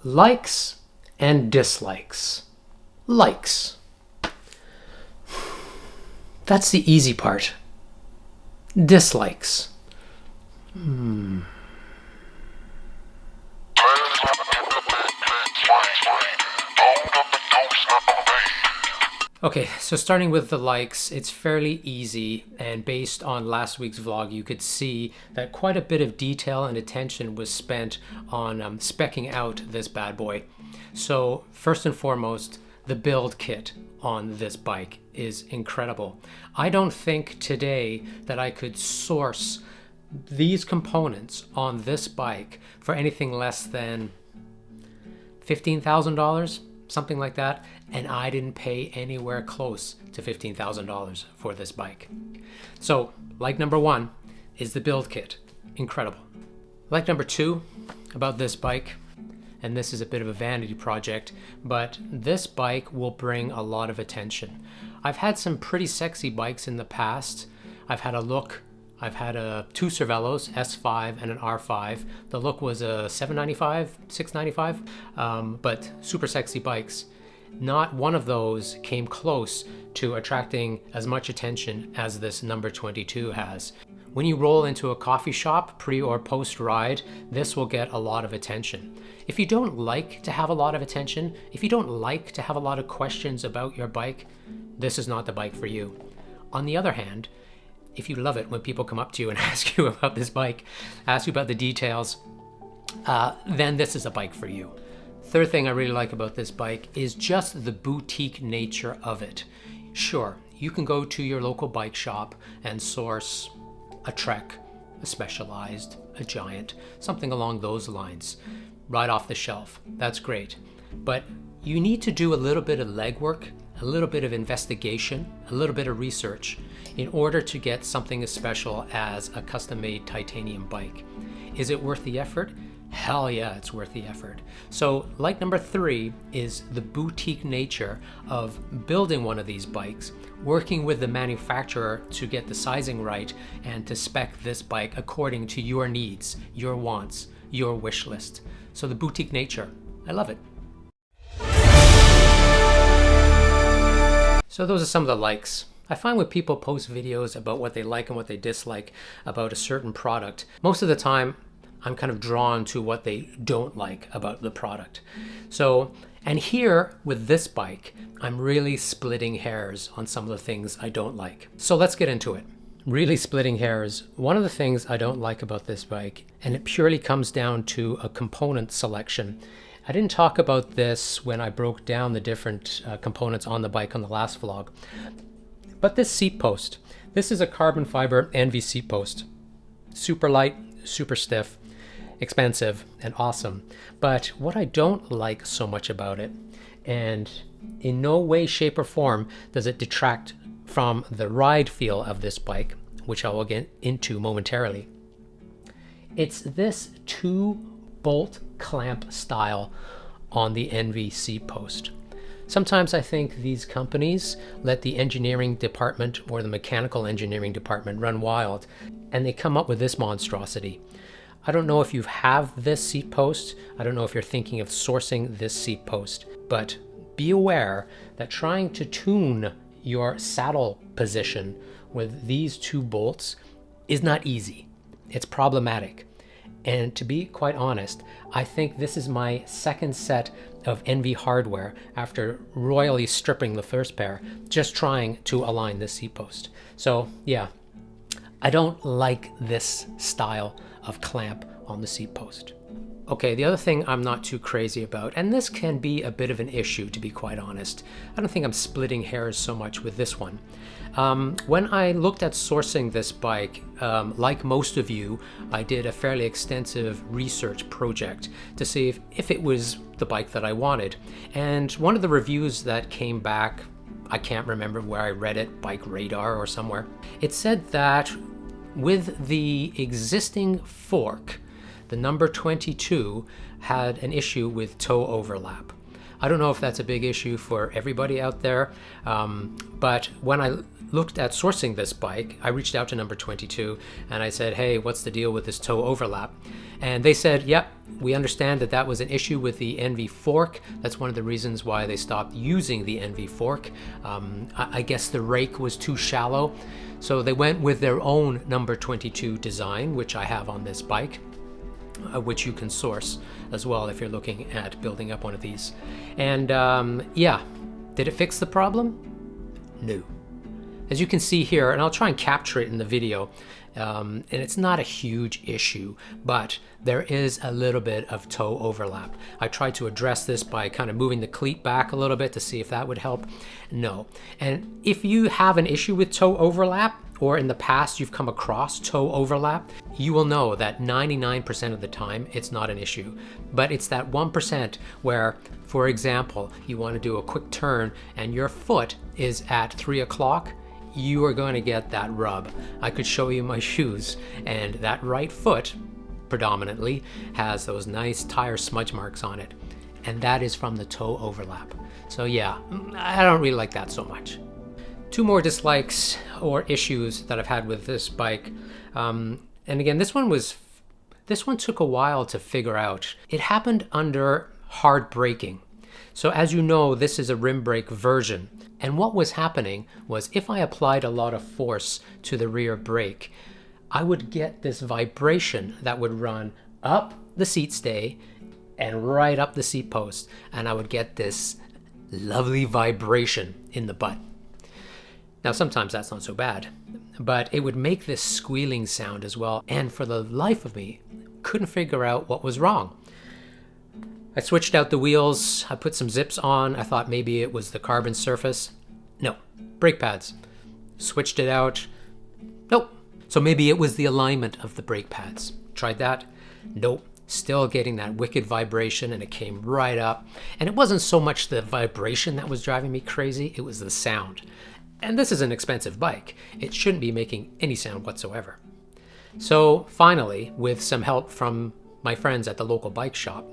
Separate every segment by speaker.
Speaker 1: Likes and dislikes. Likes. That's the easy part. Dislikes. Okay, so starting with the likes, it's fairly easy, and based on last week's vlog, you could see that quite a bit of detail and attention was spent on speccing out this bad boy. So first and foremost, the build kit on this bike is incredible. I don't think today that I could source these components on this bike for anything less than $15,000, something like that, and I didn't pay anywhere close to $15,000 for this bike. So like number one is the build kit. Incredible. Like number two about this bike, and this is a bit of a vanity project, but this bike will bring a lot of attention. I've had some pretty sexy bikes in the past. I've had two Cervelos, S5 and an R5. The Look was a $695, but super sexy bikes. Not one of those came close to attracting as much attention as this number 22 has. When you roll into a coffee shop pre or post ride, this will get a lot of attention. If you don't like to have a lot of attention, if you don't like to have a lot of questions about your bike, this is not the bike for you. On the other hand, if you love it when people come up to you and ask you about this bike, ask you about the details, then this is a bike for you. Third thing I really like about this bike is just the boutique nature of it. Sure, you can go to your local bike shop and source a Trek, a Specialized, a Giant, something along those lines, right off the shelf. That's great. But you need to do a little bit of legwork, a little bit of investigation, a little bit of research in order to get something as special as a custom-made titanium bike. Is it worth the effort? Hell yeah, it's worth the effort. So like number three is the boutique nature of building one of these bikes, working with the manufacturer to get the sizing right and to spec this bike according to your needs, your wants, your wish list. So the boutique nature, I love it. So those are some of the likes. I find when people post videos about what they like and what they dislike about a certain product, most of the time I'm kind of drawn to what they don't like about the product. So, and here with this bike, I'm really splitting hairs on some of the things I don't like. So let's get into it. Really splitting hairs. One of the things I don't like about this bike, and it purely comes down to a component selection. I didn't talk about this when I broke down the different components on the bike on the last vlog. But this seat post, this is a carbon fiber NV seat post. Super light, super stiff, expensive, and awesome. But what I don't like so much about it, and in no way, shape, or form does it detract from the ride feel of this bike, which I will get into momentarily, it's this 2-bolt clamp style on the NV seat post. Sometimes I think these companies let the engineering department or the mechanical engineering department run wild, and they come up with this monstrosity. I don't know if you have this seat post. I don't know if you're thinking of sourcing this seat post, but be aware that trying to tune your saddle position with these 2 bolts is not easy. It's problematic. And to be quite honest, I think this is my second set of NV hardware after royally stripping the first pair, just trying to align this seat post. So yeah, I don't like this style of clamp on the seat post. Okay, the other thing I'm not too crazy about, and this can be a bit of an issue to be quite honest, I don't think I'm splitting hairs so much with this one. When I looked at sourcing this bike, like most of you, I did a fairly extensive research project to see if it was the bike that I wanted. And one of the reviews that came back, I can't remember where I read it, Bike Radar or somewhere, it said that with the existing fork, the number 22 had an issue with toe overlap. I don't know if that's a big issue for everybody out there, but when I looked at sourcing this bike, I reached out to No22 and I said, hey, what's the deal with this toe overlap? And they said, yep, we understand that that was an issue with the NV fork. That's one of the reasons why they stopped using the NV fork. I guess the rake was too shallow. So they went with their own No22 design, which I have on this bike, which you can source as well if you're looking at building up one of these. And yeah, did it fix the problem? No. As you can see here, and I'll try and capture it in the video, and it's not a huge issue, but there is a little bit of toe overlap. I tried to address this by kind of moving the cleat back a little bit to see if that would help. No. And if you have an issue with toe overlap, or in the past you've come across toe overlap, you will know that 99% of the time it's not an issue. But it's that 1% where, for example, you want to do a quick turn and your foot is at 3 o'clock, you are going to get that rub. I could show you my shoes, and that right foot predominantly has those nice tire smudge marks on it, and that is from the toe overlap. So yeah, I don't really like that so much. Two more dislikes or issues that I've had with this bike, and again, this one took a while to figure out. It happened under hard braking. So as you know, this is a rim brake version. And what was happening was if I applied a lot of force to the rear brake, I would get this vibration that would run up the seat stay and right up the seat post. And I would get this lovely vibration in the butt. Now, sometimes that's not so bad, but it would make this squealing sound as well. And for the life of me, couldn't figure out what was wrong. I switched out the wheels, I put some zips on, I thought maybe it was the carbon surface. No, brake pads. Switched it out, nope. So maybe it was the alignment of the brake pads. Tried that, nope. Still getting that wicked vibration, and it came right up. And it wasn't so much the vibration that was driving me crazy, it was the sound. And this is an expensive bike. It shouldn't be making any sound whatsoever. So finally, with some help from my friends at the local bike shop,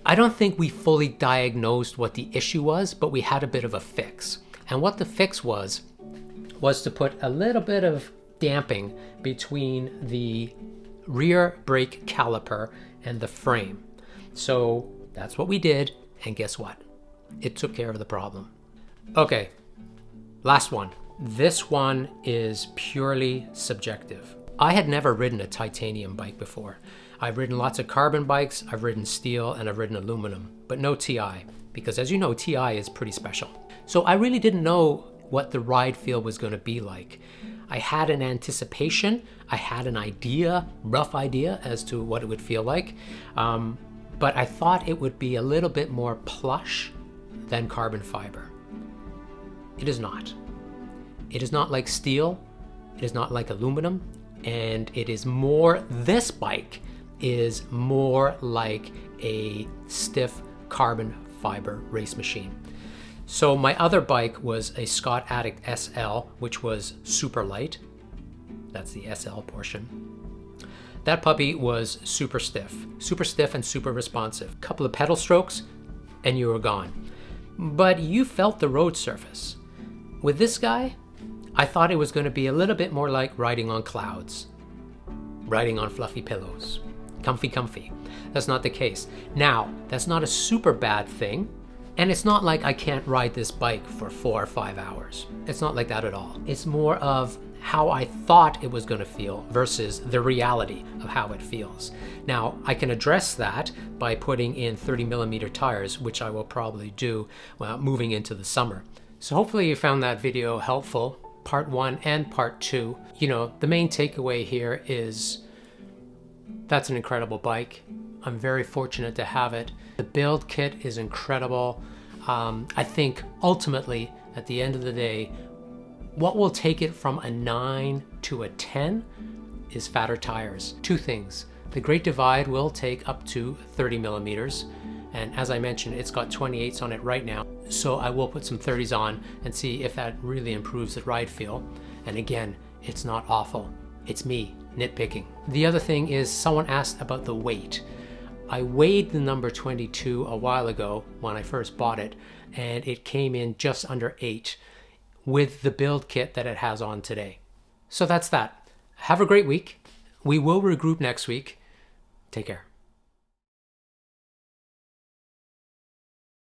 Speaker 1: I don't think we fully diagnosed what the issue was, but we had a bit of a fix. And what the fix was to put a little bit of damping between the rear brake caliper and the frame. So that's what we did, and guess what? It took care of the problem. Okay, last one. This one is purely subjective. I had never ridden a titanium bike before. I've ridden lots of carbon bikes, I've ridden steel, and I've ridden aluminum, but no TI, because as you know, TI is pretty special. So I really didn't know what the ride feel was going to be like. I had an anticipation, I had an idea, rough idea as to what it would feel like, but I thought it would be a little bit more plush than carbon fiber. It is not. It is not like steel, it is not like aluminum, and it is more, this bike is more like a stiff carbon fiber race machine. So my other bike was a Scott Addict SL, which was super light. That's the SL portion. That puppy was super stiff and super responsive. Couple of pedal strokes and you were gone. But you felt the road surface. With this guy, I thought it was going to be a little bit more like riding on clouds, riding on fluffy pillows. Comfy. That's not the case. Now, that's not a super bad thing, and it's not like I can't ride this bike for 4 or 5 hours. It's not like that at all. It's more of how I thought it was going to feel versus the reality of how it feels. Now, I can address that by putting in 30mm tires, which I will probably do moving into the summer. So hopefully you found that video helpful, part 1 and part 2. You know, the main takeaway here is that's an incredible bike. I'm very fortunate to have it. The build kit is incredible. I think ultimately, at the end of the day, what will take it from a 9 to a 10 is fatter tires. Two things. The Great Divide will take up to 30mm. And as I mentioned, it's got 28s on it right now. So I will put some 30s on and see if that really improves the ride feel. And again, it's not awful. It's me nitpicking. The other thing is someone asked about the weight. I weighed the number 22 a while ago when I first bought it, and it came in just under 8 with the build kit that it has on today. So that's that. Have a great week. We will regroup next week. Take care.